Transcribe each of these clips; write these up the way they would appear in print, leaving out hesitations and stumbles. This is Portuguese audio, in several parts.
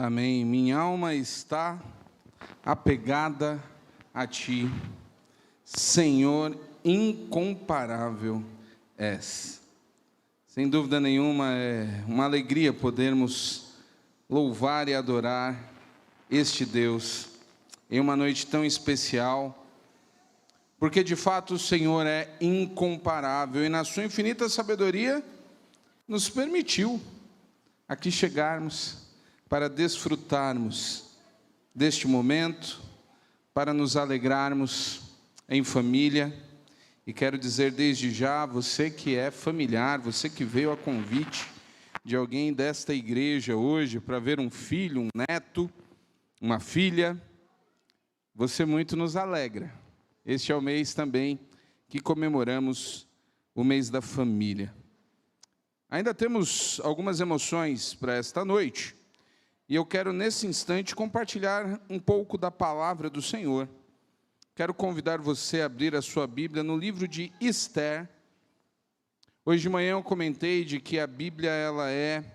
Amém. Minha alma está apegada a Ti, Senhor, incomparável és. Sem dúvida nenhuma, é uma alegria podermos louvar e adorar este Deus em uma noite tão especial, porque de fato o Senhor é incomparável e na sua infinita sabedoria nos permitiu aqui chegarmos para desfrutarmos deste momento, para nos alegrarmos em família. E quero dizer desde já, você que é familiar, você que veio a convite de alguém desta igreja hoje para ver um filho, um neto, uma filha, você muito nos alegra. Este é o mês também que comemoramos o mês da família. Ainda temos algumas emoções para esta noite, e eu quero nesse instante compartilhar um pouco da palavra do Senhor. Quero convidar você a abrir a sua Bíblia no livro de Esther. Hoje de manhã eu comentei de que a Bíblia ela é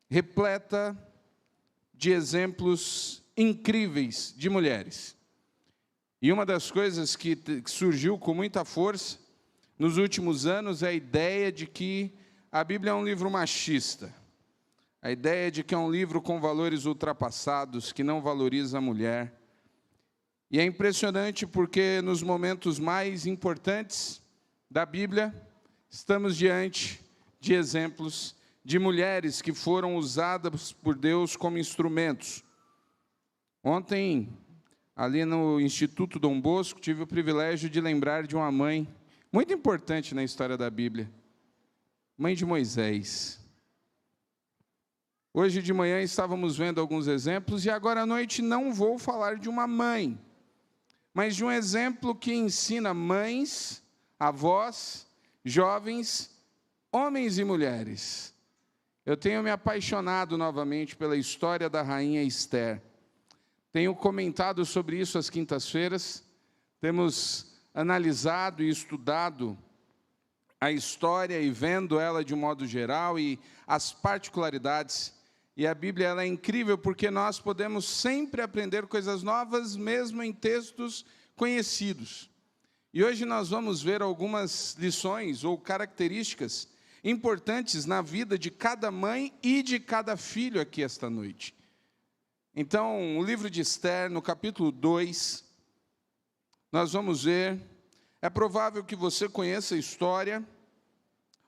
repleta de exemplos incríveis de mulheres. E uma das coisas que surgiu com muita força nos últimos anos é a ideia de que a Bíblia é um livro machista. A ideia de que é um livro com valores ultrapassados, que não valoriza a mulher. E é impressionante porque nos momentos mais importantes da Bíblia, estamos diante de exemplos de mulheres que foram usadas por Deus como instrumentos. Ontem, ali no Instituto Dom Bosco, tive o privilégio de lembrar de uma mãe muito importante na história da Bíblia. Mãe de Moisés. Hoje de manhã estávamos vendo alguns exemplos, e agora à noite não vou falar de uma mãe, mas de um exemplo que ensina mães, avós, jovens, homens e mulheres. Eu tenho me apaixonado novamente pela história da rainha Esther. Tenho comentado sobre isso às quintas-feiras, temos analisado e estudado a história e vendo ela de um modo geral e as particularidades. E a Bíblia ela é incrível porque nós podemos sempre aprender coisas novas, mesmo em textos conhecidos. E hoje nós vamos ver algumas lições ou características importantes na vida de cada mãe e de cada filho aqui esta noite. Então, o livro de Esther, no capítulo 2, nós vamos ver, é provável que você conheça a história,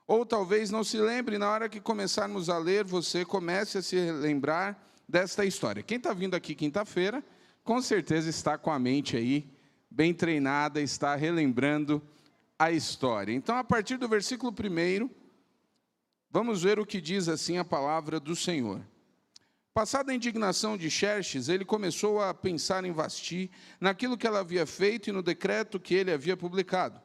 ou talvez não se lembre, na hora que começarmos a ler, você comece a se lembrar desta história. Quem está vindo aqui quinta-feira, com certeza está com a mente aí, bem treinada, está relembrando a história. Então, a partir do versículo 1, vamos ver o que diz assim a palavra do Senhor. Passada a indignação de Xerxes, ele começou a pensar em Vasti, naquilo que ela havia feito e no decreto que ele havia publicado.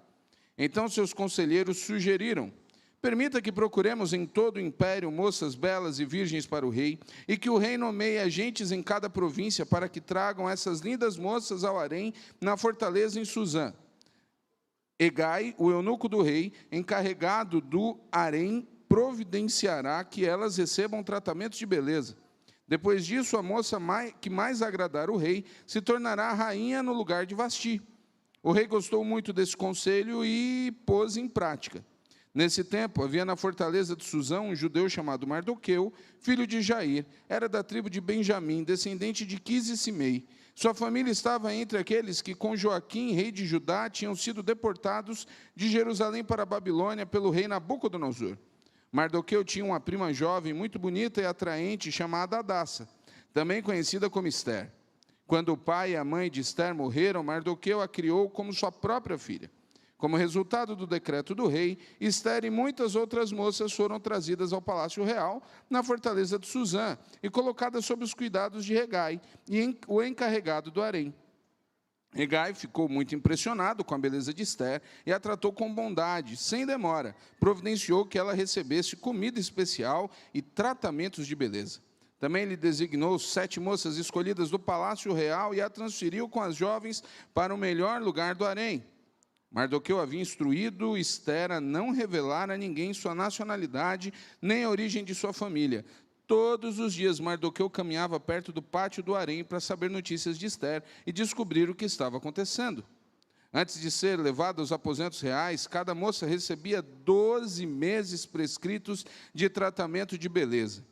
Então seus conselheiros sugeriram: permita que procuremos em todo o império moças belas e virgens para o rei, e que o rei nomeie agentes em cada província para que tragam essas lindas moças ao harém na fortaleza em Suzã. Hegai, o eunuco do rei, encarregado do harém, providenciará que elas recebam tratamentos de beleza. Depois disso, a moça que mais agradar o rei se tornará rainha no lugar de Vasti. O rei gostou muito desse conselho e pôs em prática. Nesse tempo, havia na fortaleza de Suzã um judeu chamado Mardoqueu, filho de Jair, era da tribo de Benjamim, descendente de Quis e Simei. Sua família estava entre aqueles que, com Joaquim, rei de Judá, tinham sido deportados de Jerusalém para a Babilônia pelo rei Nabucodonosor. Mardoqueu tinha uma prima jovem, muito bonita e atraente, chamada Hadassa, também conhecida como Esther. Quando o pai e a mãe de Esther morreram, Mardoqueu a criou como sua própria filha. Como resultado do decreto do rei, Esther e muitas outras moças foram trazidas ao palácio real, na fortaleza de Suzã, e colocadas sob os cuidados de Hegai, o encarregado do harém. Hegai ficou muito impressionado com a beleza de Esther e a tratou com bondade, sem demora. Providenciou que ela recebesse comida especial e tratamentos de beleza. Também lhe designou 7 moças escolhidas do palácio real e a transferiu com as jovens para o melhor lugar do harém. Mardoqueu havia instruído Esther a não revelar a ninguém sua nacionalidade nem a origem de sua família. Todos os dias Mardoqueu caminhava perto do pátio do harém para saber notícias de Ester e descobrir o que estava acontecendo. Antes de ser levado aos aposentos reais, cada moça recebia 12 meses prescritos de tratamento de beleza.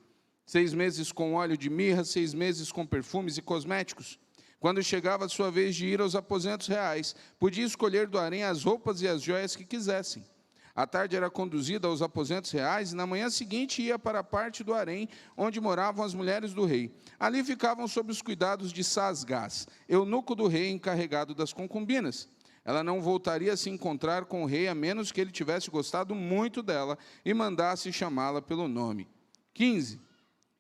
6 meses com óleo de mirra, 6 meses com perfumes e cosméticos. Quando chegava a sua vez de ir aos aposentos reais, podia escolher do harém as roupas e as joias que quisessem. À tarde era conduzida aos aposentos reais e na manhã seguinte ia para a parte do harém, onde moravam as mulheres do rei. Ali ficavam sob os cuidados de Sasgás, eunuco do rei encarregado das concubinas. Ela não voltaria a se encontrar com o rei, a menos que ele tivesse gostado muito dela e mandasse chamá-la pelo nome. 15.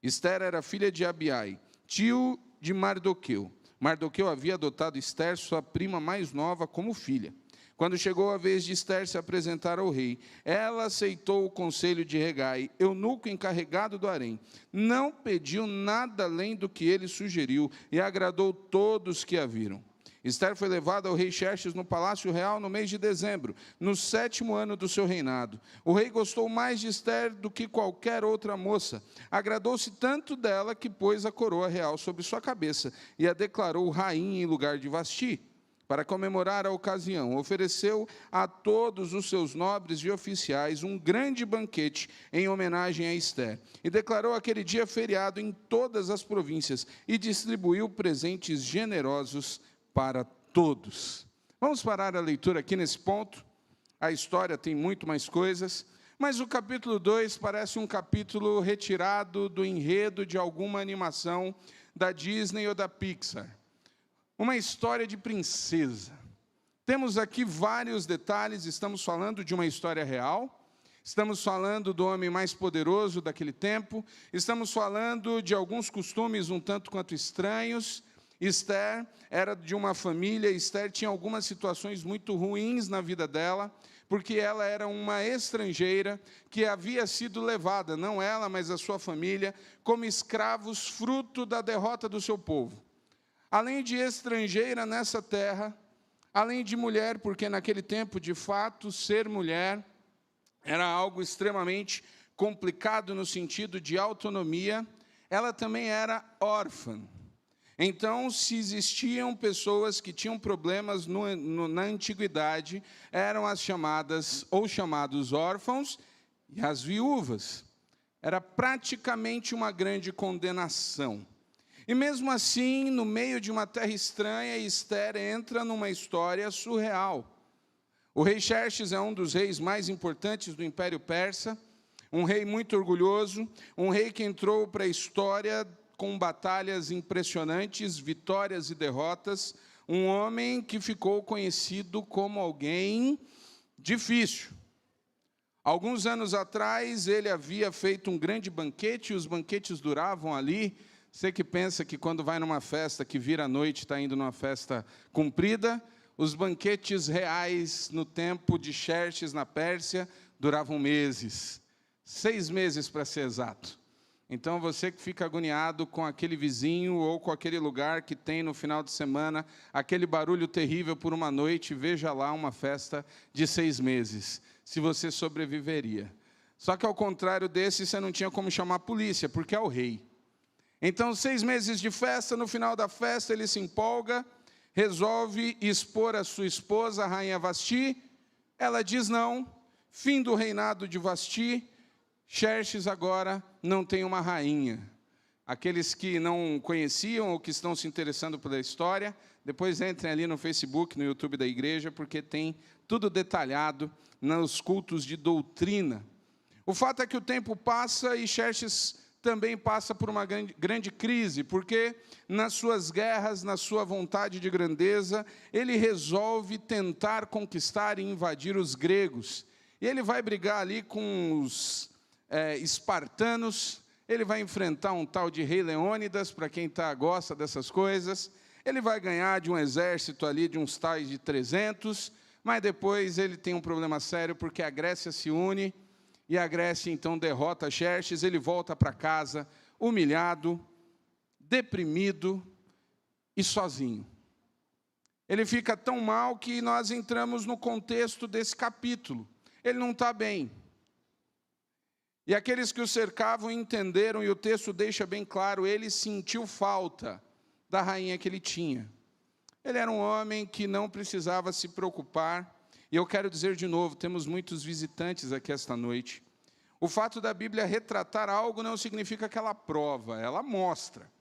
Ester era filha de Abiai, tio de Mardoqueu. Mardoqueu havia adotado Ester, sua prima mais nova, como filha. Quando chegou a vez de Ester se apresentar ao rei, ela aceitou o conselho de Hegai, eunuco encarregado do harém. Não pediu nada além do que ele sugeriu e agradou todos que a viram. Ester foi levada ao rei Xerxes no palácio real no mês de dezembro, no 7º ano do seu reinado. O rei gostou mais de Ester do que qualquer outra moça. Agradou-se tanto dela que pôs a coroa real sobre sua cabeça e a declarou rainha em lugar de Vasti. Para comemorar a ocasião, ofereceu a todos os seus nobres e oficiais um grande banquete em homenagem a Ester. E declarou aquele dia feriado em todas as províncias e distribuiu presentes generosos para todos. Vamos parar a leitura aqui nesse ponto. A história tem muito mais coisas, mas o capítulo 2 parece um capítulo retirado do enredo de alguma animação da Disney ou da Pixar. Uma história de princesa. Temos aqui vários detalhes, estamos falando de uma história real, estamos falando do homem mais poderoso daquele tempo, estamos falando de alguns costumes um tanto quanto estranhos. Ester era de uma família, Ester tinha algumas situações muito ruins na vida dela, porque ela era uma estrangeira que havia sido levada, não ela, mas a sua família, como escravos, fruto da derrota do seu povo. Além de estrangeira nessa terra, além de mulher, porque naquele tempo, de fato, ser mulher era algo extremamente complicado no sentido de autonomia, ela também era órfã. Então, se existiam pessoas que tinham problemas na antiguidade, eram as chamadas, ou chamados órfãos, e as viúvas. Era praticamente uma grande condenação. E mesmo assim, no meio de uma terra estranha, Ester entra numa história surreal. O rei Xerxes é um dos reis mais importantes do Império Persa, um rei muito orgulhoso, um rei que entrou para a história com batalhas impressionantes, vitórias e derrotas, um homem que ficou conhecido como alguém difícil. Alguns anos atrás, ele havia feito um grande banquete, e os banquetes duravam ali. Você que pensa que quando vai numa festa que vira a noite, está indo numa festa comprida, os banquetes reais no tempo de Xerxes, na Pérsia, duravam meses, 6 meses para ser exato. Então, você que fica agoniado com aquele vizinho ou com aquele lugar que tem no final de semana, aquele barulho terrível por uma noite, veja lá uma festa de 6 meses, se você sobreviveria. Só que, ao contrário desse, você não tinha como chamar a polícia, porque é o rei. Então, 6 meses de festa, no final da festa, ele se empolga, resolve expor a sua esposa, a rainha Vasti. Ela diz não, fim do reinado de Vasti. Xerxes agora não tem uma rainha. Aqueles que não conheciam ou que estão se interessando pela história, depois entrem ali no Facebook, no YouTube da igreja, porque tem tudo detalhado nos cultos de doutrina. O fato é que o tempo passa e Xerxes também passa por uma grande crise, porque nas suas guerras, na sua vontade de grandeza, ele resolve tentar conquistar e invadir os gregos. E ele vai brigar ali com os espartanos, ele vai enfrentar um tal de rei Leônidas, para quem gosta dessas coisas, ele vai ganhar de um exército ali de uns tais de 300, mas depois ele tem um problema sério, porque a Grécia se une, e a Grécia então derrota Xerxes, ele volta para casa humilhado, deprimido e sozinho. Ele fica tão mal que nós entramos no contexto desse capítulo, ele não está bem. E aqueles que o cercavam entenderam, e o texto deixa bem claro, ele sentiu falta da rainha que ele tinha. Ele era um homem que não precisava se preocupar. E eu quero dizer de novo, temos muitos visitantes aqui esta noite. O fato da Bíblia retratar algo não significa que ela prova, ela mostra.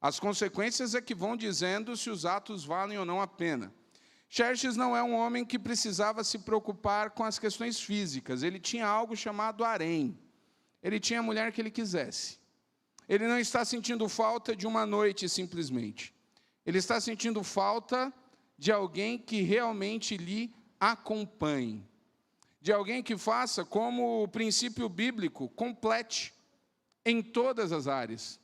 As consequências é que vão dizendo se os atos valem ou não a pena. Xerxes não é um homem que precisava se preocupar com as questões físicas. Ele tinha algo chamado harém. Ele tinha a mulher que ele quisesse. Ele não está sentindo falta de uma noite simplesmente. Ele está sentindo falta de alguém que realmente lhe acompanhe. De alguém que faça como o princípio bíblico, complete em todas as áreas.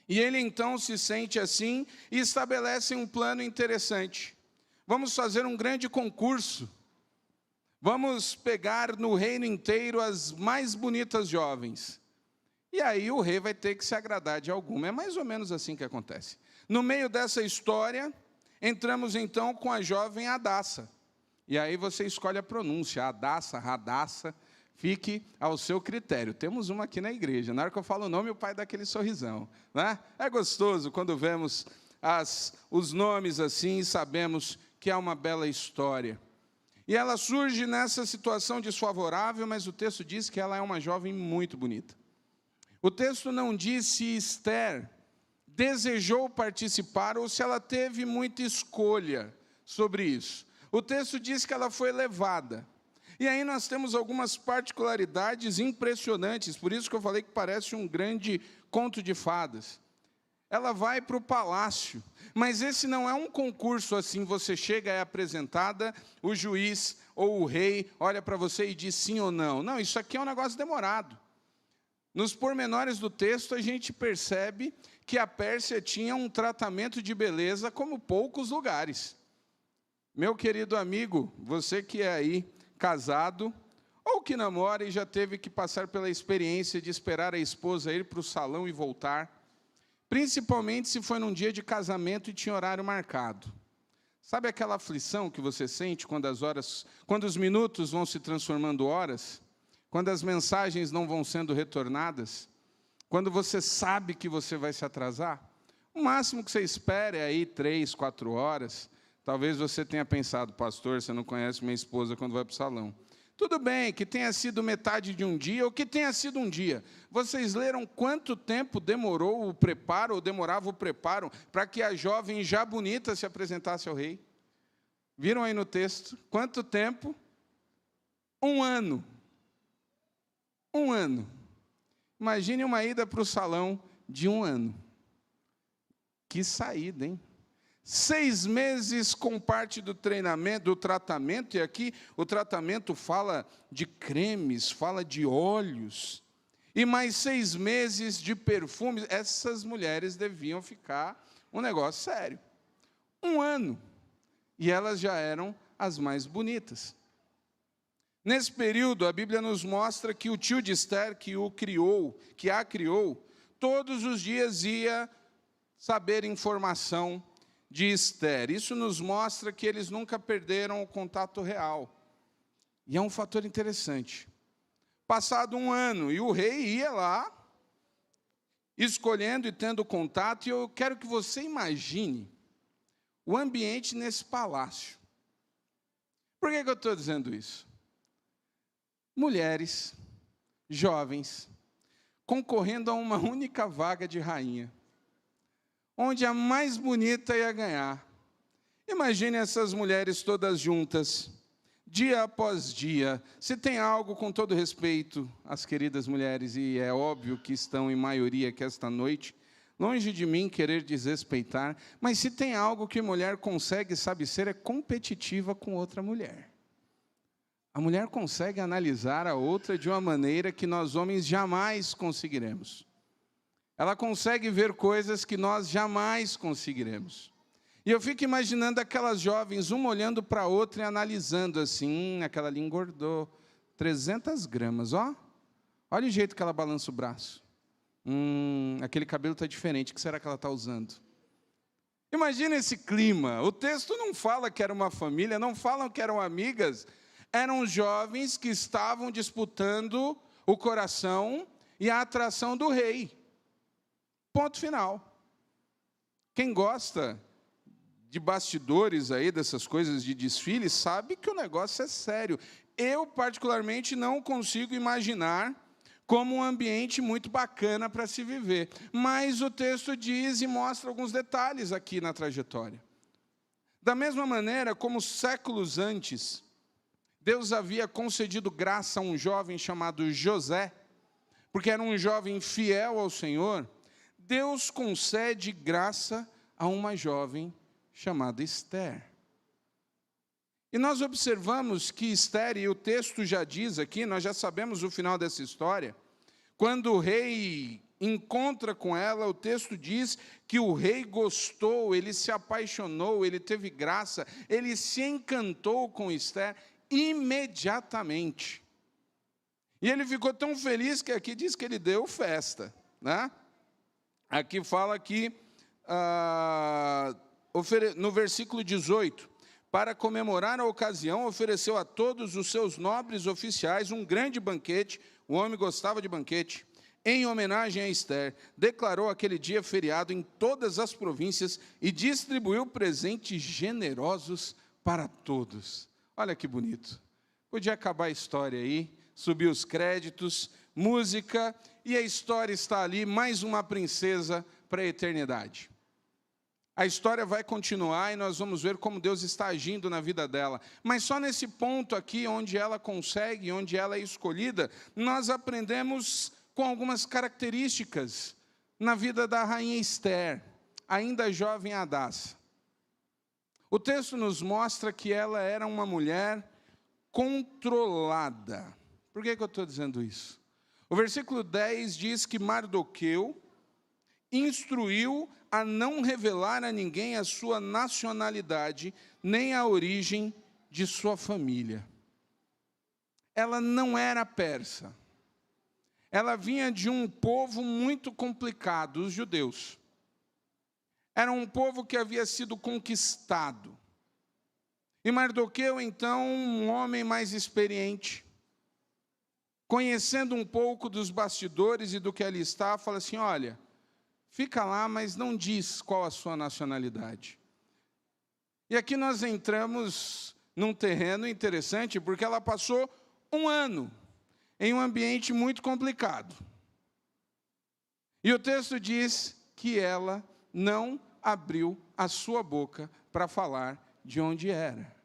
E ele então se sente assim e estabelece um plano interessante. Vamos fazer um grande concurso. Vamos pegar no reino inteiro as mais bonitas jovens. E aí o rei vai ter que se agradar de alguma. É mais ou menos assim que acontece. No meio dessa história, entramos então com a jovem Hadassa. E aí você escolhe a pronúncia, Hadassa, Radassa, fique ao seu critério. Temos uma aqui na igreja. Na hora que eu falo o nome, o pai dá aquele sorrisão. Né? É gostoso quando vemos os nomes assim e sabemos que é uma bela história. E ela surge nessa situação desfavorável, mas o texto diz que ela é uma jovem muito bonita. O texto não diz se Esther desejou participar ou se ela teve muita escolha sobre isso. O texto diz que ela foi levada. E aí nós temos algumas particularidades impressionantes, por isso que eu falei que parece um grande conto de fadas. Ela vai para o palácio, mas esse não é um concurso assim, você chega, é apresentada, o juiz ou o rei olha para você e diz sim ou não. Não, isso aqui é um negócio demorado. Nos pormenores do texto, a gente percebe que a Pérsia tinha um tratamento de beleza como poucos lugares. Meu querido amigo, você que é aí casado, ou que namora e já teve que passar pela experiência de esperar a esposa ir para o salão e voltar, principalmente se foi num dia de casamento e tinha horário marcado. Sabe aquela aflição que você sente quando os minutos vão se transformando horas? Quando as mensagens não vão sendo retornadas? Quando você sabe que você vai se atrasar? O máximo que você espera é aí 3, 4 horas. Talvez você tenha pensado, pastor, você não conhece minha esposa quando vai para o salão. Tudo bem, que tenha sido metade de um dia, ou que tenha sido um dia. Vocês leram quanto tempo demorou o preparo, ou demorava o preparo, para que a jovem já bonita se apresentasse ao rei? Viram aí no texto? Quanto tempo? 1 ano. 1 ano. Imagine uma ida para o salão de 1 ano. Que saída, hein? 6 meses com parte do treinamento, do tratamento, e aqui o tratamento fala de cremes, fala de óleos, e mais 6 meses de perfumes. Essas mulheres deviam ficar um negócio sério. 1 ano, e elas já eram as mais bonitas. Nesse período, a Bíblia nos mostra que o tio de Esther, que a criou, todos os dias ia saber informação de Esther. Isso nos mostra que eles nunca perderam o contato real. E é um fator interessante. Passado 1 ano, e o rei ia lá, escolhendo e tendo contato, e eu quero que você imagine o ambiente nesse palácio. Por que eu estou dizendo isso? Mulheres, jovens, concorrendo a uma única vaga de rainha, onde a mais bonita ia ganhar. Imagine essas mulheres todas juntas, dia após dia. Se tem algo, com todo respeito às queridas mulheres, e é óbvio que estão em maioria aqui esta noite, longe de mim querer desrespeitar, mas se tem algo que mulher consegue, sabe ser, é competitiva com outra mulher. A mulher consegue analisar a outra de uma maneira que nós homens jamais conseguiremos. Ela consegue ver coisas que nós jamais conseguiremos. E eu fico imaginando aquelas jovens, uma olhando para a outra e analisando assim, aquela ali engordou 300 gramas, ó. Olha o jeito que ela balança o braço. Aquele cabelo está diferente, o que será que ela está usando? Imagina esse clima. O texto não fala que era uma família, não falam que eram amigas. Eram jovens que estavam disputando o coração e a atração do rei. Ponto final. Quem gosta de bastidores aí, dessas coisas de desfile, sabe que o negócio é sério. Eu, particularmente, não consigo imaginar como um ambiente muito bacana para se viver. Mas o texto diz e mostra alguns detalhes aqui na trajetória. Da mesma maneira como séculos antes, Deus havia concedido graça a um jovem chamado José, porque era um jovem fiel ao Senhor, Deus concede graça a uma jovem chamada Esther. E nós observamos que Esther, e o texto já diz aqui, nós já sabemos o final dessa história, quando o rei encontra com ela, o texto diz que o rei gostou, ele se apaixonou, ele teve graça, ele se encantou com Esther imediatamente. E ele ficou tão feliz que aqui diz que ele deu festa, né? Aqui fala que, no versículo 18, para comemorar a ocasião, ofereceu a todos os seus nobres oficiais um grande banquete, o homem gostava de banquete, em homenagem a Esther, declarou aquele dia feriado em todas as províncias e distribuiu presentes generosos para todos. Olha que bonito. Podia acabar a história aí, subir os créditos, música, e a história está ali, mais uma princesa para a eternidade. A história vai continuar e nós vamos ver como Deus está agindo na vida dela. Mas só nesse ponto aqui, onde ela consegue, onde ela é escolhida, nós aprendemos com algumas características na vida da rainha Esther, ainda jovem Hadassa. O texto nos mostra que ela era uma mulher controlada. Por que eu estou dizendo isso? O versículo 10 diz que Mardoqueu instruiu a não revelar a ninguém a sua nacionalidade, nem a origem de sua família. Ela não era persa. Ela vinha de um povo muito complicado, os judeus. Era um povo que havia sido conquistado. E Mardoqueu, então, um homem mais experiente, conhecendo um pouco dos bastidores e do que ali está, fala assim, olha, fica lá, mas não diz qual a sua nacionalidade. E aqui nós entramos num terreno interessante, porque ela passou um ano em um ambiente muito complicado. E o texto diz que ela não abriu a sua boca para falar de onde era.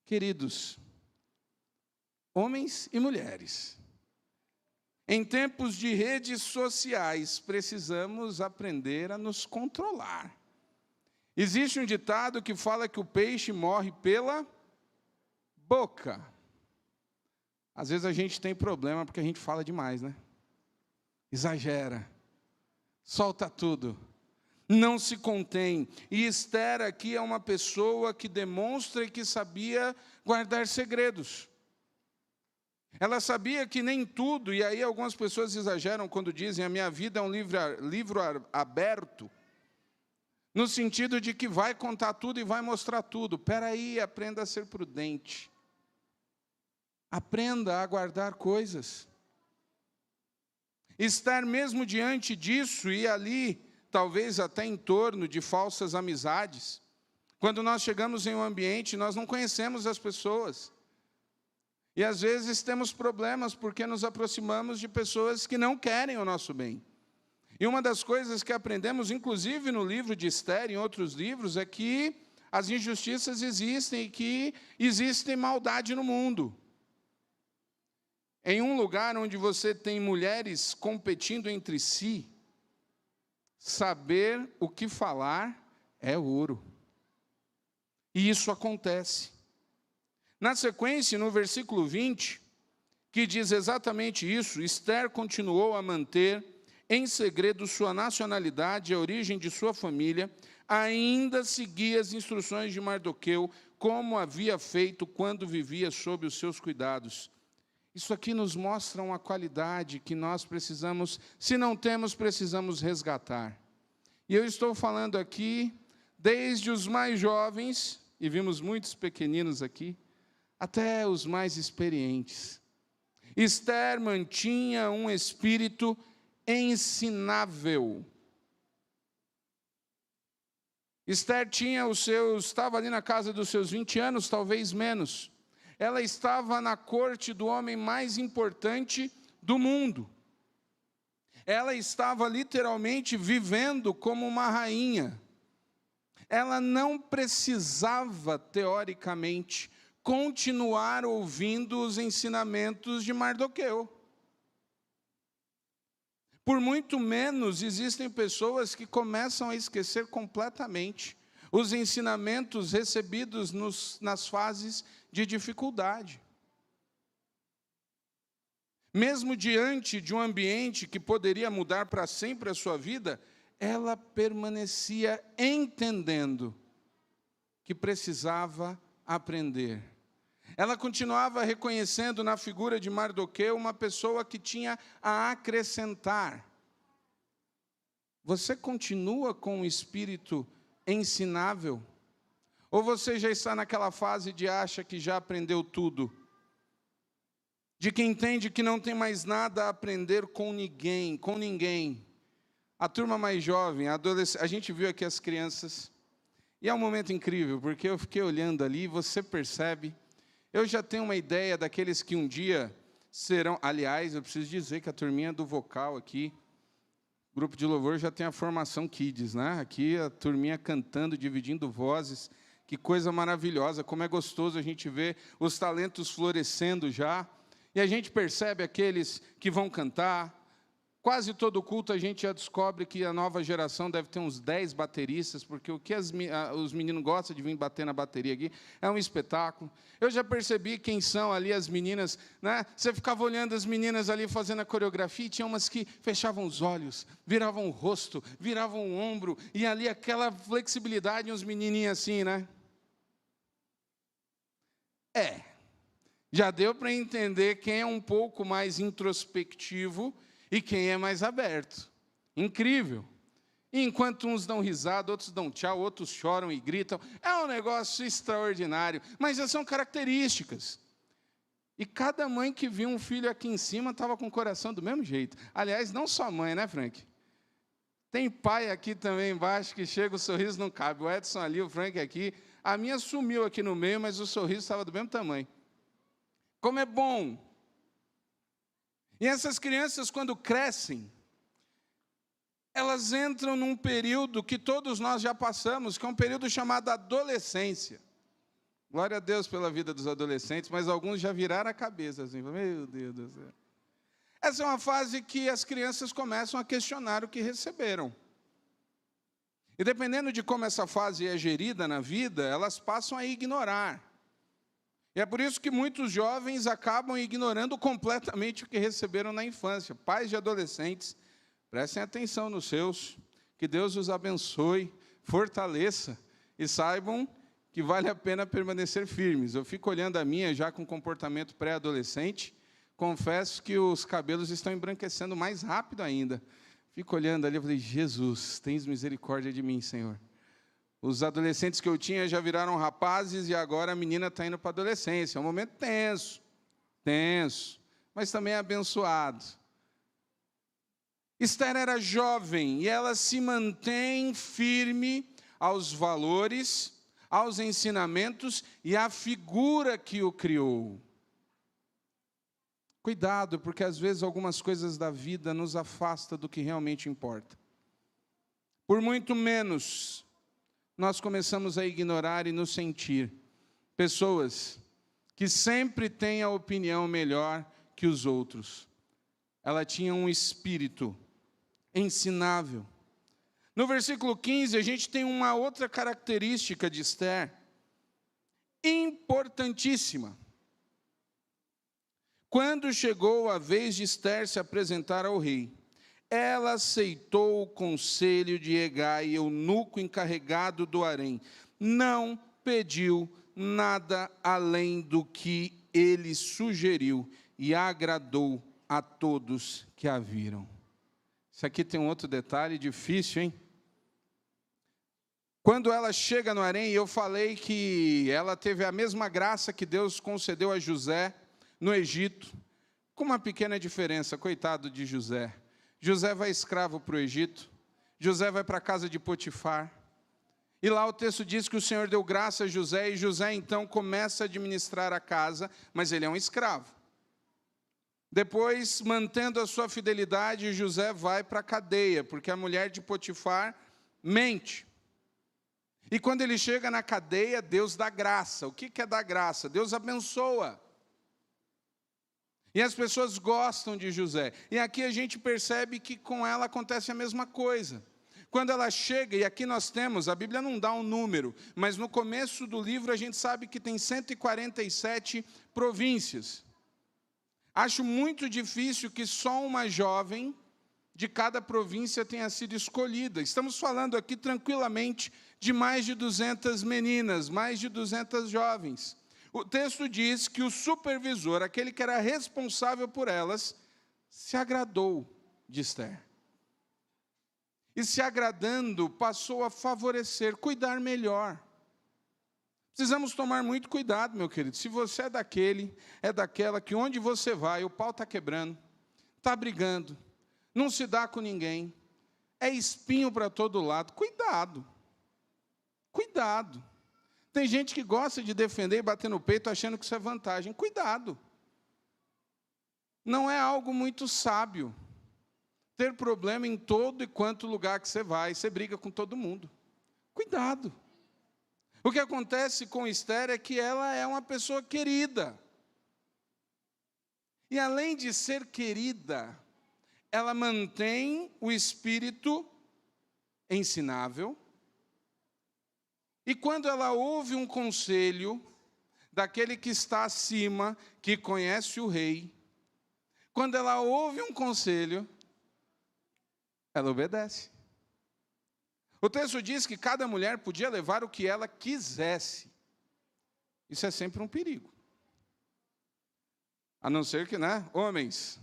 Queridos, homens e mulheres, em tempos de redes sociais, precisamos aprender a nos controlar. Existe um ditado que fala que o peixe morre pela boca. Às vezes a gente tem problema porque a gente fala demais, né? Exagera, solta tudo, não se contém. E Esther aqui é uma pessoa que demonstra que sabia guardar segredos. Ela sabia que nem tudo, e aí algumas pessoas exageram quando dizem a minha vida é um livro aberto, no sentido de que vai contar tudo e vai mostrar tudo. Espera aí, aprenda a ser prudente. Aprenda a guardar coisas. Estar mesmo diante disso e ali, talvez até em torno de falsas amizades. Quando nós chegamos em um ambiente, nós não conhecemos as pessoas. E às vezes temos problemas porque nos aproximamos de pessoas que não querem o nosso bem. E uma das coisas que aprendemos, inclusive no livro de Esther e em outros livros, é que as injustiças existem e que existe maldade no mundo. Em um lugar onde você tem mulheres competindo entre si, saber o que falar é ouro. E isso acontece. Na sequência, no versículo 20, que diz exatamente isso, Esther continuou a manter em segredo sua nacionalidade e a origem de sua família, ainda seguia as instruções de Mardoqueu, como havia feito quando vivia sob os seus cuidados. Isso aqui nos mostra uma qualidade que nós precisamos, se não temos, precisamos resgatar. E eu estou falando aqui, desde os mais jovens, e vimos muitos pequeninos aqui, até os mais experientes. Esther mantinha um espírito ensinável. Esther estava ali na casa dos seus 20 anos, talvez menos. Ela estava na corte do homem mais importante do mundo. Ela estava literalmente vivendo como uma rainha. Ela não precisava, teoricamente, continuar ouvindo os ensinamentos de Mardoqueu. Por muito menos, existem pessoas que começam a esquecer completamente os ensinamentos recebidos nas fases de dificuldade. Mesmo diante de um ambiente que poderia mudar para sempre a sua vida, ela permanecia entendendo que precisava aprender. Ela continuava reconhecendo na figura de Mardoqueu uma pessoa que tinha a acrescentar. Você continua com o espírito ensinável? Ou você já está naquela fase de acha que já aprendeu tudo? De que entende que não tem mais nada a aprender com ninguém. A turma mais jovem, a adolescente, a gente viu aqui as crianças, e é um momento incrível, porque eu fiquei olhando ali, e você percebe, eu já tenho uma ideia daqueles que um dia serão, aliás, eu preciso dizer que a turminha do vocal aqui, grupo de louvor já tem a formação Kids, né? Aqui a turminha cantando, dividindo vozes, que coisa maravilhosa, como é gostoso a gente ver os talentos florescendo já, e a gente percebe aqueles que vão cantar. Quase todo culto a gente já descobre que a nova geração deve ter uns 10 bateristas, porque o que os meninos gostam de vir bater na bateria aqui é um espetáculo. Eu já percebi quem são ali as meninas, né? Você ficava olhando as meninas ali fazendo a coreografia, e tinha umas que fechavam os olhos, viravam o rosto, viravam o ombro, e ali aquela flexibilidade, uns menininhos assim, né? Já deu para entender quem é um pouco mais introspectivo e quem é mais aberto. Incrível. E enquanto uns dão risada, outros dão tchau, outros choram e gritam. É um negócio extraordinário, mas essas são características. E cada mãe que viu um filho aqui em cima estava com o coração do mesmo jeito. Aliás, não só mãe, né, Frank? Tem pai aqui também embaixo que chega, o sorriso não cabe. O Edson ali, o Frank aqui. A minha sumiu aqui no meio, mas o sorriso estava do mesmo tamanho. Como é bom. E essas crianças, quando crescem, elas entram num período que todos nós já passamos, que é um período chamado adolescência. Glória a Deus pela vida dos adolescentes, mas alguns já viraram a cabeça, assim, meu Deus do céu. Essa é uma fase que as crianças começam a questionar o que receberam. E dependendo de como essa fase é gerida na vida, elas passam a ignorar. E é por isso que muitos jovens acabam ignorando completamente o que receberam na infância. Pais de adolescentes, prestem atenção nos seus, que Deus os abençoe, fortaleça e saibam que vale a pena permanecer firmes. Eu fico olhando a minha já com comportamento pré-adolescente, confesso que os cabelos estão embranquecendo mais rápido ainda. Fico olhando ali e falei, Jesus, tens misericórdia de mim, Senhor. Os adolescentes que eu tinha já viraram rapazes e agora a menina está indo para a adolescência. É um momento tenso, mas também abençoado. Esther era jovem e ela se mantém firme aos valores, aos ensinamentos e à figura que o criou. Cuidado, porque às vezes algumas coisas da vida nos afastam do que realmente importa. Por muito menos, nós começamos a ignorar e nos sentir pessoas que sempre têm a opinião melhor que os outros. Ela tinha um espírito ensinável. No versículo 15, a gente tem uma outra característica de Esther, importantíssima. Quando chegou a vez de Esther se apresentar ao rei, ela aceitou o conselho de Hegai, eunuco encarregado do harém. Não pediu nada além do que ele sugeriu e agradou a todos que a viram. Isso aqui tem um outro detalhe difícil, hein? Quando ela chega no harém, eu falei que ela teve a mesma graça que Deus concedeu a José no Egito, com uma pequena diferença, coitado de José. José vai escravo para o Egito, José vai para a casa de Potifar, e lá o texto diz que o Senhor deu graça a José, e José então começa a administrar a casa, mas ele é um escravo. Depois, mantendo a sua fidelidade, José vai para a cadeia, porque a mulher de Potifar mente. E quando ele chega na cadeia, Deus dá graça. O que é dar graça? Deus abençoa. E as pessoas gostam de José. E aqui a gente percebe que com ela acontece a mesma coisa. Quando ela chega, e aqui nós temos, a Bíblia não dá um número, mas no começo do livro a gente sabe que tem 147 províncias. Acho muito difícil que só uma jovem de cada província tenha sido escolhida. Estamos falando aqui tranquilamente de mais de 200 meninas, mais de 200 jovens. O texto diz que o supervisor, aquele que era responsável por elas, se agradou de Esther. E se agradando, passou a favorecer, cuidar melhor. Precisamos tomar muito cuidado, meu querido. Se você é daquela que onde você vai, o pau está quebrando, está brigando, não se dá com ninguém, é espinho para todo lado, cuidado. Cuidado. Tem gente que gosta de defender e bater no peito achando que isso é vantagem. Cuidado. Não é algo muito sábio ter problema em todo e quanto lugar que você vai, você briga com todo mundo. Cuidado. O que acontece com Esther é que ela é uma pessoa querida. E além de ser querida, ela mantém o espírito ensinável. E quando ela ouve um conselho daquele que está acima, que conhece o rei, quando ela ouve um conselho, ela obedece. O texto diz que cada mulher podia levar o que ela quisesse. Isso é sempre um perigo. A não ser que, homens,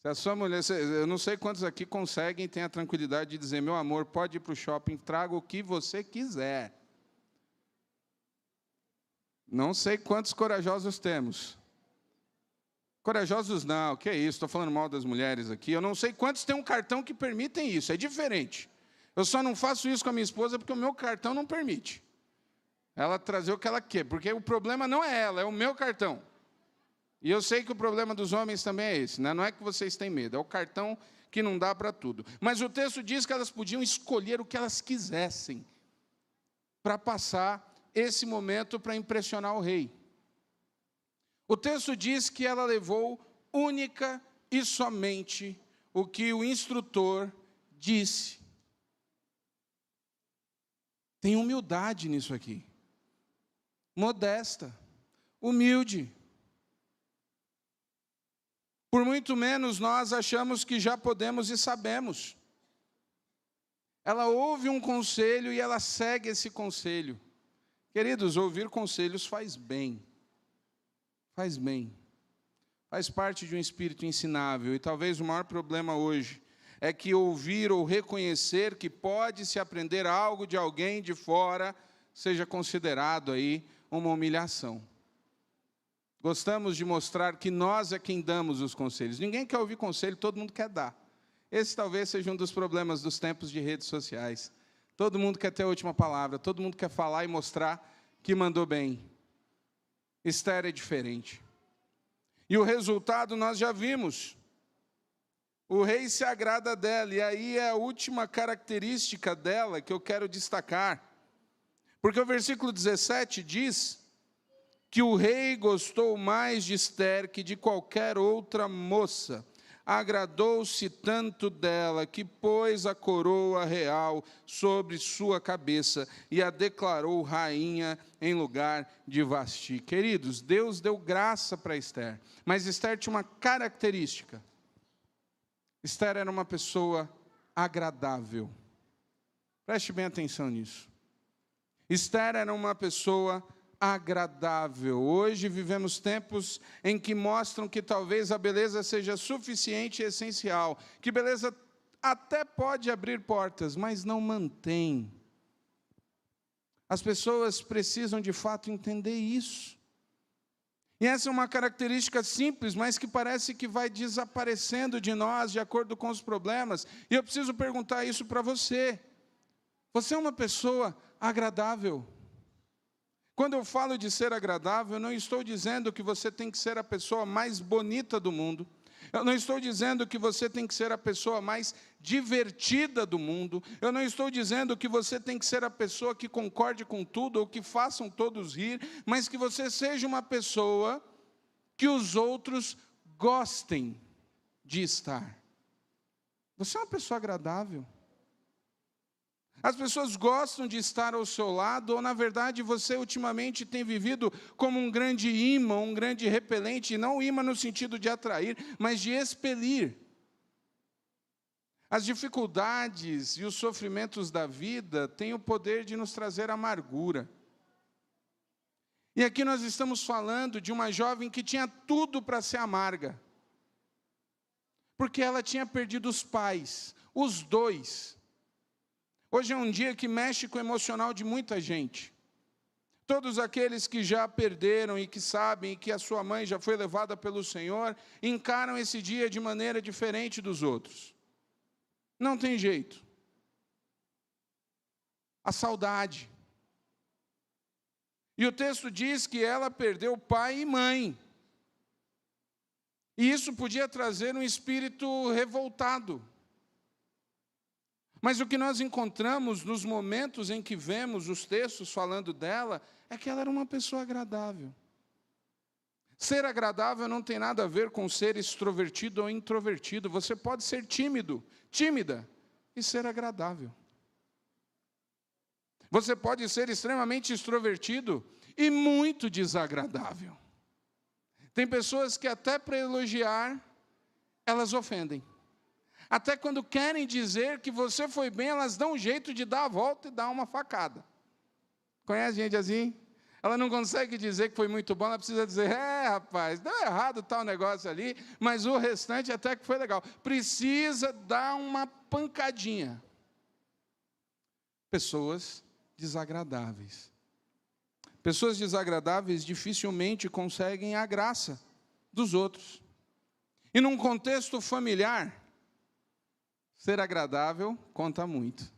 se a sua mulher, eu não sei quantos aqui conseguem, têm a tranquilidade de dizer, meu amor, pode ir para o shopping, traga o que você quiser. Não sei quantos corajosos temos. Corajosos não, que é isso, estou falando mal das mulheres aqui. Eu não sei quantos têm um cartão que permitem isso, é diferente. Eu só não faço isso com a minha esposa porque o meu cartão não permite. Ela trazer o que ela quer, porque o problema não é ela, é o meu cartão. E eu sei que o problema dos homens também é esse, não é que vocês têm medo, é o cartão que não dá para tudo. Mas o texto diz que elas podiam escolher o que elas quisessem para passar esse momento para impressionar o rei. O texto diz que ela levou única e somente o que o instrutor disse. Tem humildade nisso aqui. Modesta, humilde. Por muito menos nós achamos que já podemos e sabemos. Ela ouve um conselho e ela segue esse conselho. Queridos, ouvir conselhos faz bem. Faz bem. Faz parte de um espírito ensinável. E talvez o maior problema hoje é que ouvir ou reconhecer que pode-se aprender algo de alguém de fora seja considerado aí uma humilhação. Gostamos de mostrar que nós é quem damos os conselhos. Ninguém quer ouvir conselho, todo mundo quer dar. Esse talvez seja um dos problemas dos tempos de redes sociais. Todo mundo quer ter a última palavra, todo mundo quer falar e mostrar que mandou bem. Esther é diferente. E o resultado nós já vimos. O rei se agrada dela, e aí é a última característica dela que eu quero destacar. Porque o versículo 17 diz que o rei gostou mais de Esther que de qualquer outra moça. Agradou-se tanto dela que pôs a coroa real sobre sua cabeça e a declarou rainha em lugar de Vasti. Queridos, Deus deu graça para Esther, mas Esther tinha uma característica. Esther era uma pessoa agradável. Preste bem atenção nisso. Esther era uma pessoa agradável. Hoje vivemos tempos em que mostram que talvez a beleza seja suficiente e essencial, que beleza até pode abrir portas, mas não mantém. As pessoas precisam de fato entender isso. E essa é uma característica simples, mas que parece que vai desaparecendo de nós de acordo com os problemas. E eu preciso perguntar isso para você. Você é uma pessoa agradável? Quando eu falo de ser agradável, eu não estou dizendo que você tem que ser a pessoa mais bonita do mundo. Eu não estou dizendo que você tem que ser a pessoa mais divertida do mundo. Eu não estou dizendo que você tem que ser a pessoa que concorde com tudo ou que façam todos rir, mas que você seja uma pessoa que os outros gostem de estar. Você é uma pessoa agradável. As pessoas gostam de estar ao seu lado, ou na verdade você ultimamente tem vivido como um grande imã, um grande repelente, não imã no sentido de atrair, mas de expelir. As dificuldades e os sofrimentos da vida têm o poder de nos trazer amargura. E aqui nós estamos falando de uma jovem que tinha tudo para ser amarga, porque ela tinha perdido os pais, os dois. Hoje é um dia que mexe com o emocional de muita gente. Todos aqueles que já perderam e que sabem que a sua mãe já foi levada pelo Senhor, encaram esse dia de maneira diferente dos outros. Não tem jeito. A saudade. E o texto diz que ela perdeu pai e mãe. E isso podia trazer um espírito revoltado. Mas o que nós encontramos nos momentos em que vemos os textos falando dela, é que ela era uma pessoa agradável. Ser agradável não tem nada a ver com ser extrovertido ou introvertido. Você pode ser tímido, tímida, e ser agradável. Você pode ser extremamente extrovertido e muito desagradável. Tem pessoas que até para elogiar, elas ofendem. Até quando querem dizer que você foi bem, elas dão um jeito de dar a volta e dar uma facada. Conhece gente assim? Ela não consegue dizer que foi muito bom, ela precisa dizer, rapaz, deu errado tal negócio ali, mas o restante até que foi legal. Precisa dar uma pancadinha. Pessoas desagradáveis. Pessoas desagradáveis dificilmente conseguem a graça dos outros. E num contexto familiar, ser agradável conta muito.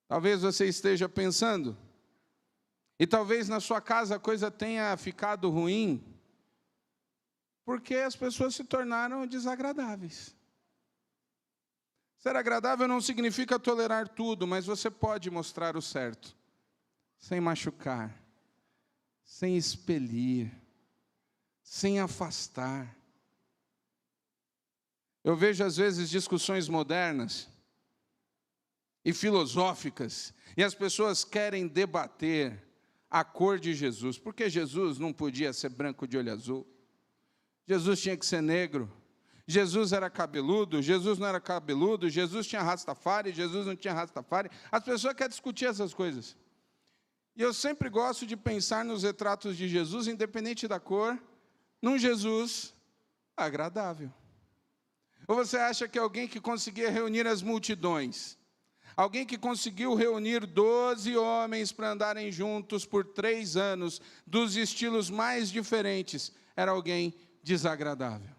Talvez você esteja pensando, e talvez na sua casa a coisa tenha ficado ruim, porque as pessoas se tornaram desagradáveis. Ser agradável não significa tolerar tudo, mas você pode mostrar o certo, sem machucar, sem expelir, sem afastar. Eu vejo às vezes discussões modernas e filosóficas, e as pessoas querem debater a cor de Jesus, porque Jesus não podia ser branco de olho azul, Jesus tinha que ser negro, Jesus era cabeludo, Jesus não era cabeludo, Jesus tinha rastafari, Jesus não tinha rastafari. As pessoas querem discutir essas coisas. E eu sempre gosto de pensar nos retratos de Jesus, independente da cor, num Jesus agradável. Ou você acha que alguém que conseguia reunir as multidões, alguém que conseguiu reunir 12 homens para andarem juntos por 3 anos, dos estilos mais diferentes, era alguém desagradável?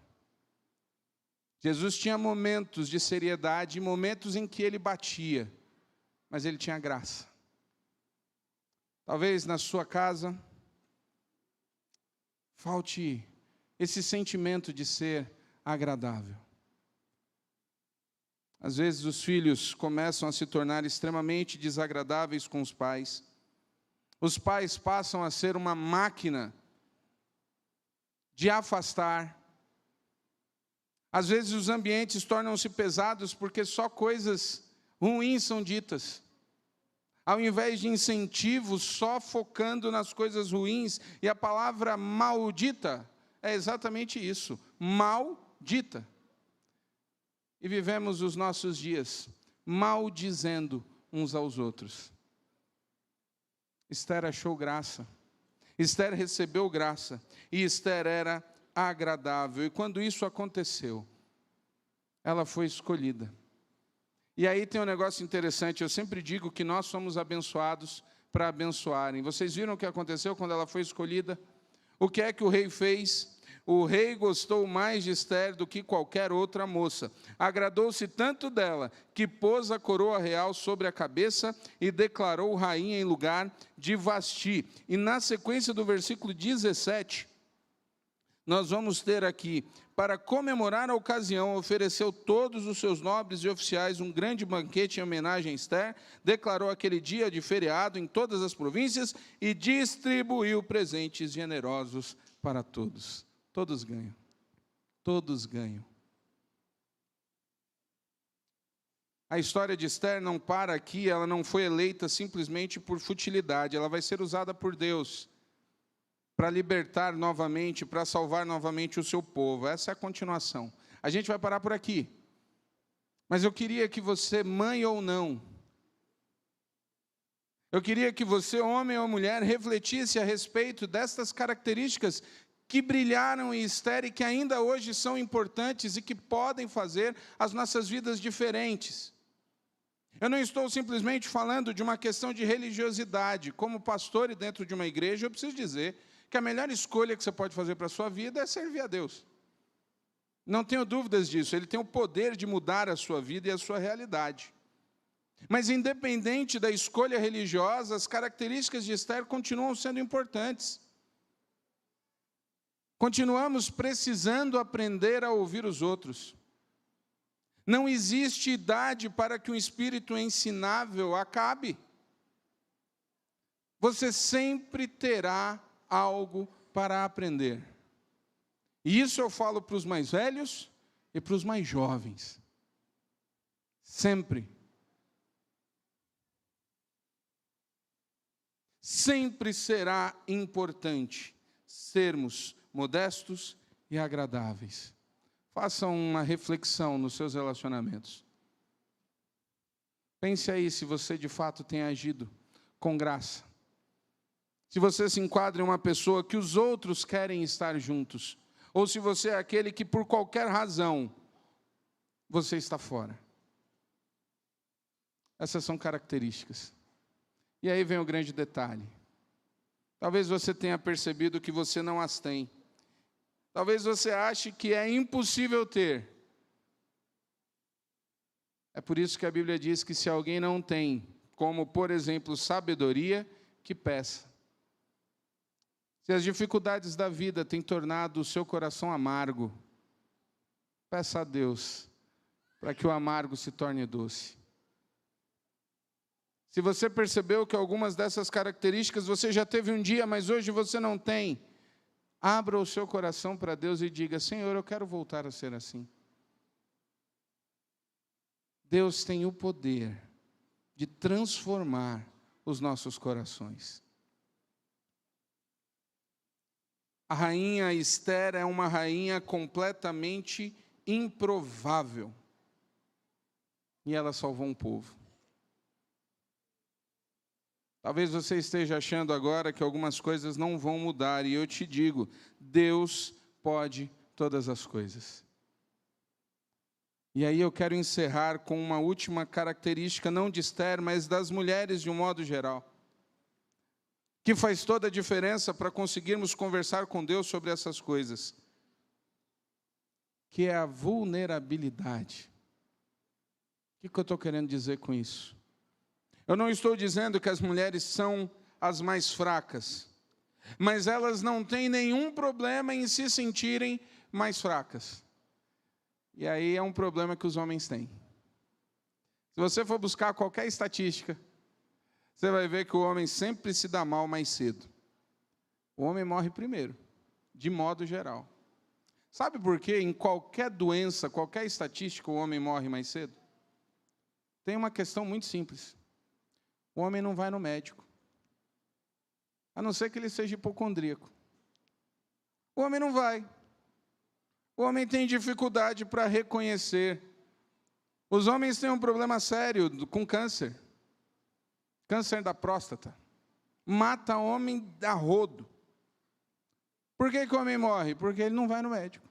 Jesus tinha momentos de seriedade, momentos em que ele batia, mas ele tinha graça. Talvez na sua casa falte esse sentimento de ser agradável. Às vezes os filhos começam a se tornar extremamente desagradáveis com os pais. Os pais passam a ser uma máquina de afastar. Às vezes os ambientes tornam-se pesados porque só coisas ruins são ditas. Ao invés de incentivos, só focando nas coisas ruins. E a palavra maldita é exatamente isso, maldita. E vivemos os nossos dias maldizendo uns aos outros. Esther achou graça. Esther recebeu graça. E Esther era agradável. E quando isso aconteceu, ela foi escolhida. E aí tem um negócio interessante. Eu sempre digo que nós somos abençoados para abençoarem. Vocês viram o que aconteceu quando ela foi escolhida? O que é que o rei fez? O rei gostou mais de Ester do que qualquer outra moça. Agradou-se tanto dela, que pôs a coroa real sobre a cabeça e declarou rainha em lugar de Vasti. E na sequência do versículo 17, nós vamos ter aqui: para comemorar a ocasião, ofereceu todos os seus nobres e oficiais um grande banquete em homenagem a Ester, declarou aquele dia de feriado em todas as províncias e distribuiu presentes generosos para todos. Todos ganham. Todos ganham. A história de Ester não para aqui, ela não foi eleita simplesmente por futilidade, ela vai ser usada por Deus para libertar novamente, para salvar novamente o seu povo. Essa é a continuação. A gente vai parar por aqui. Mas eu queria que você, mãe ou não, eu queria que você, homem ou mulher, refletisse a respeito destas características que brilharam em Ester e que ainda hoje são importantes e que podem fazer as nossas vidas diferentes. Eu não estou simplesmente falando de uma questão de religiosidade. Como pastor e dentro de uma igreja, eu preciso dizer que a melhor escolha que você pode fazer para a sua vida é servir a Deus. Não tenho dúvidas disso. Ele tem o poder de mudar a sua vida e a sua realidade. Mas independente da escolha religiosa, as características de Ester continuam sendo importantes. Continuamos precisando aprender a ouvir os outros. Não existe idade para que um espírito ensinável acabe. Você sempre terá algo para aprender. E isso eu falo para os mais velhos e para os mais jovens. Sempre. Sempre será importante sermos modestos e agradáveis. Façam uma reflexão nos seus relacionamentos. Pense aí se você de fato tem agido com graça. Se você se enquadra em uma pessoa que os outros querem estar juntos. Ou se você é aquele que por qualquer razão você está fora. Essas são características. E aí vem o grande detalhe. Talvez você tenha percebido que você não as tem. Talvez você ache que é impossível ter. É por isso que a Bíblia diz que se alguém não tem, como por exemplo, sabedoria, que peça. Se as dificuldades da vida têm tornado o seu coração amargo, peça a Deus para que o amargo se torne doce. Se você percebeu que algumas dessas características você já teve um dia, mas hoje você não tem, abra o seu coração para Deus e diga: Senhor, eu quero voltar a ser assim. Deus tem o poder de transformar os nossos corações. A rainha Ester é uma rainha completamente improvável. E ela salvou um povo. Talvez você esteja achando agora que algumas coisas não vão mudar. E eu te digo, Deus pode todas as coisas. E aí eu quero encerrar com uma última característica, não de Ester, mas das mulheres de um modo geral, que faz toda a diferença para conseguirmos conversar com Deus sobre essas coisas, que é a vulnerabilidade. O que eu estou querendo dizer com isso? Eu não estou dizendo que as mulheres são as mais fracas, mas elas não têm nenhum problema em se sentirem mais fracas. E aí é um problema que os homens têm. Se você for buscar qualquer estatística, você vai ver que o homem sempre se dá mal mais cedo. O homem morre primeiro, de modo geral. Sabe por quê? Em qualquer doença, qualquer estatística, o homem morre mais cedo? Tem uma questão muito simples. O homem não vai no médico, a não ser que ele seja hipocondríaco. O homem não vai. O homem tem dificuldade para reconhecer. Os homens têm um problema sério com câncer. Câncer da próstata. Mata homem a rodo. Por que o homem morre? Porque ele não vai no médico.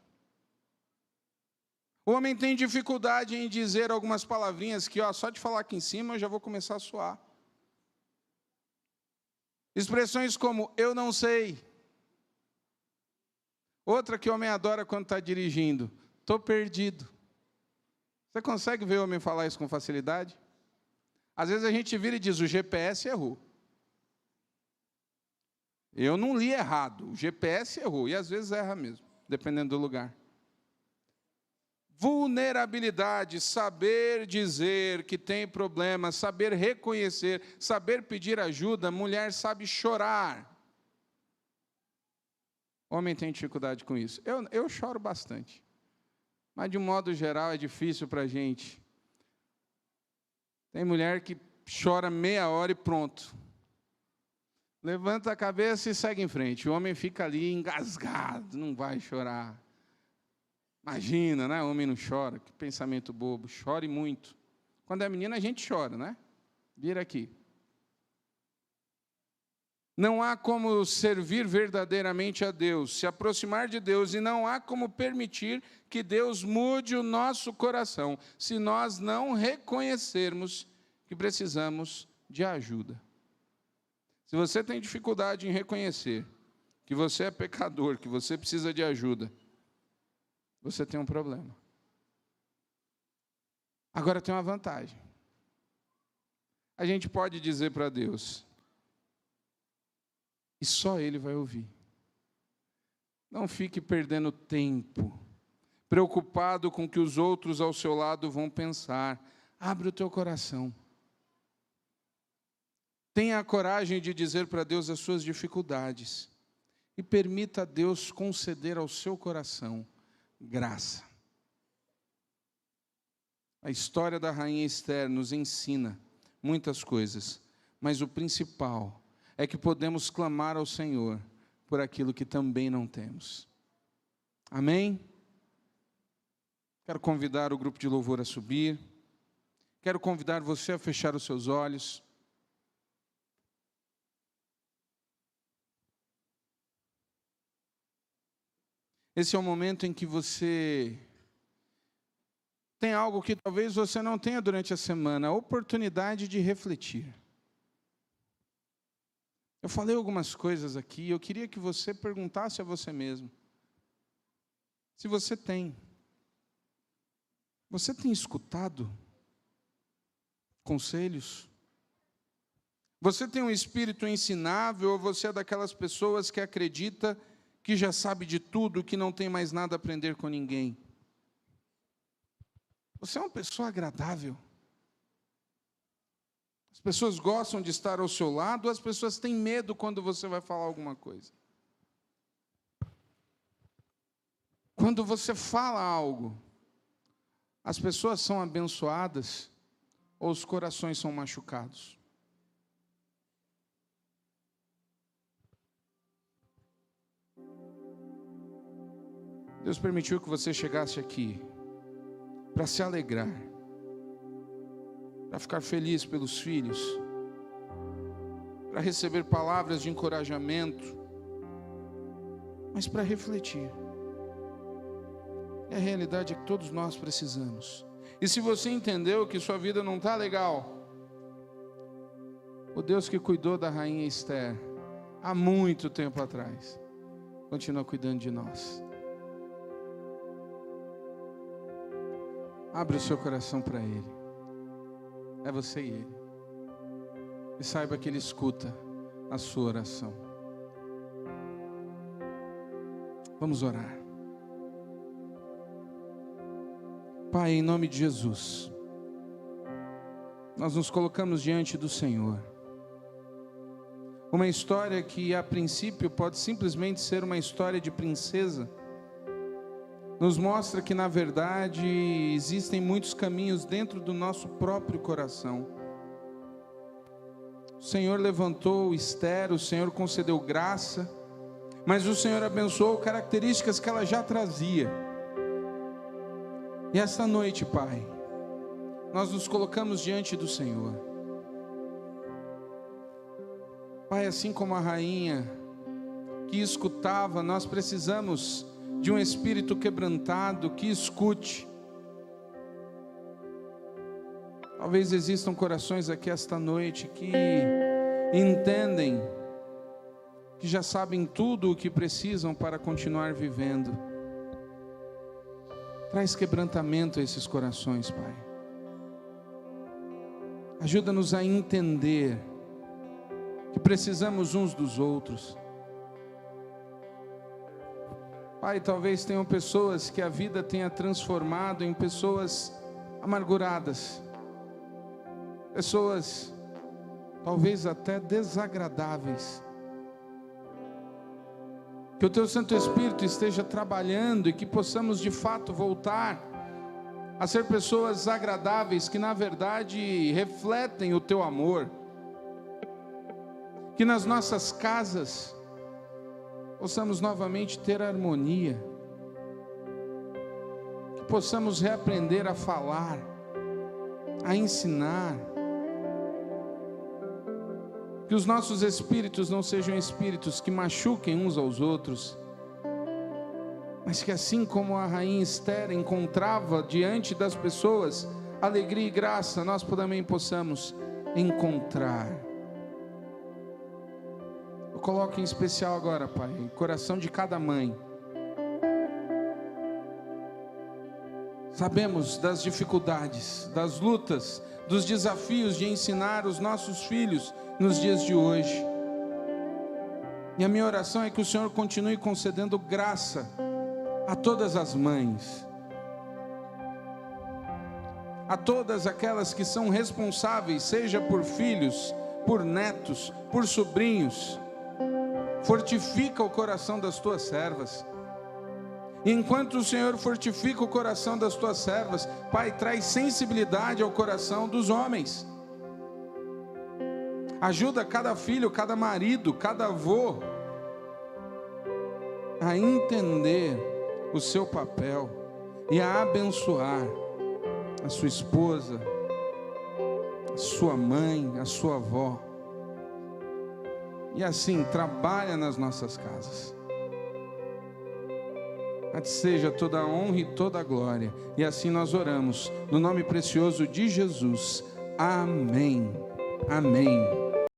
O homem tem dificuldade em dizer algumas palavrinhas que, só de falar aqui em cima, eu já vou começar a suar. Expressões como, eu não sei. Outra que o homem adora quando está dirigindo: estou perdido. Você consegue ver o homem falar isso com facilidade? Às vezes a gente vira e diz: o GPS errou. Eu não li errado, o GPS errou. E às vezes erra mesmo, dependendo do lugar. Vulnerabilidade, saber dizer que tem problema, saber reconhecer, saber pedir ajuda. Mulher sabe chorar. Homem tem dificuldade com isso. Eu choro bastante. Mas, de um modo geral, é difícil para a gente. Tem mulher que chora meia hora e pronto. Levanta a cabeça e segue em frente. O homem fica ali engasgado, não vai chorar. Imagina, né? O homem não chora, que pensamento bobo. Chore muito. Quando é menina, a gente chora, né? Vira aqui. Não há como servir verdadeiramente a Deus, se aproximar de Deus, e não há como permitir que Deus mude o nosso coração, se nós não reconhecermos que precisamos de ajuda. Se você tem dificuldade em reconhecer que você é pecador, que você precisa de ajuda, você tem um problema. Agora tem uma vantagem. A gente pode dizer para Deus, e só Ele vai ouvir. Não fique perdendo tempo, preocupado com o que os outros ao seu lado vão pensar. Abre o teu coração. Tenha a coragem de dizer para Deus as suas dificuldades. E permita a Deus conceder ao seu coração graça. A história da rainha Esther nos ensina muitas coisas, mas o principal é que podemos clamar ao Senhor por aquilo que também não temos. Amém? Quero convidar o grupo de louvor a subir. Quero convidar você a fechar os seus olhos. Esse é o momento em que você tem algo que talvez você não tenha durante a semana, a oportunidade de refletir. Eu falei algumas coisas aqui, eu queria que você perguntasse a você mesmo. Se você tem. Você tem escutado conselhos? Você tem um espírito ensinável ou você é daquelas pessoas que acredita que já sabe de tudo, que não tem mais nada a aprender com ninguém? Você é uma pessoa agradável. As pessoas gostam de estar ao seu lado, as pessoas têm medo quando você vai falar alguma coisa. Quando você fala algo, as pessoas são abençoadas ou os corações são machucados? Deus permitiu que você chegasse aqui para se alegrar, para ficar feliz pelos filhos, para receber palavras de encorajamento, mas para refletir. E a realidade é que todos nós precisamos. E se você entendeu que sua vida não está legal, o Deus que cuidou da rainha Esther há muito tempo atrás, continua cuidando de nós. Abre o seu coração para Ele. É você e Ele. E saiba que Ele escuta a sua oração. Vamos orar. Pai, em nome de Jesus, nós nos colocamos diante do Senhor. Uma história que a princípio pode simplesmente ser uma história de princesa, nos mostra que na verdade existem muitos caminhos dentro do nosso próprio coração. O Senhor levantou Esther, o Senhor concedeu graça, mas o Senhor abençoou características que ela já trazia. E esta noite, Pai, nós nos colocamos diante do Senhor. Pai, assim como a rainha que escutava, nós precisamos de um espírito quebrantado que escute. Talvez existam corações aqui esta noite que entendem que já sabem tudo o que precisam para continuar vivendo. Traz quebrantamento a esses corações, Pai. Ajuda-nos a entender que precisamos uns dos outros. Pai, talvez tenham pessoas que a vida tenha transformado em pessoas amarguradas, pessoas talvez até desagradáveis. Que o Teu Santo Espírito esteja trabalhando e que possamos de fato voltar a ser pessoas agradáveis, que na verdade refletem o Teu amor. Que nas nossas casas possamos novamente ter harmonia, que possamos reaprender a falar, a ensinar, que os nossos espíritos não sejam espíritos que machuquem uns aos outros, mas que assim como a rainha Esther encontrava diante das pessoas alegria e graça, nós também possamos encontrar. Coloque em especial agora, Pai, o coração de cada mãe. Sabemos das dificuldades, das lutas, dos desafios de ensinar os nossos filhos nos dias de hoje. E a minha oração é que o Senhor continue concedendo graça a todas as mães, a todas aquelas que são responsáveis, seja por filhos, por netos, por sobrinhos. Fortifica o coração das tuas servas. E enquanto o Senhor fortifica o coração das tuas servas, Pai, traz sensibilidade ao coração dos homens. Ajuda cada filho, cada marido, cada avô a entender o seu papel e a abençoar a sua esposa, a sua mãe, a sua avó. E assim, trabalha nas nossas casas. A Ti seja toda a honra e toda a glória. E assim nós oramos, no nome precioso de Jesus. Amém. Amém.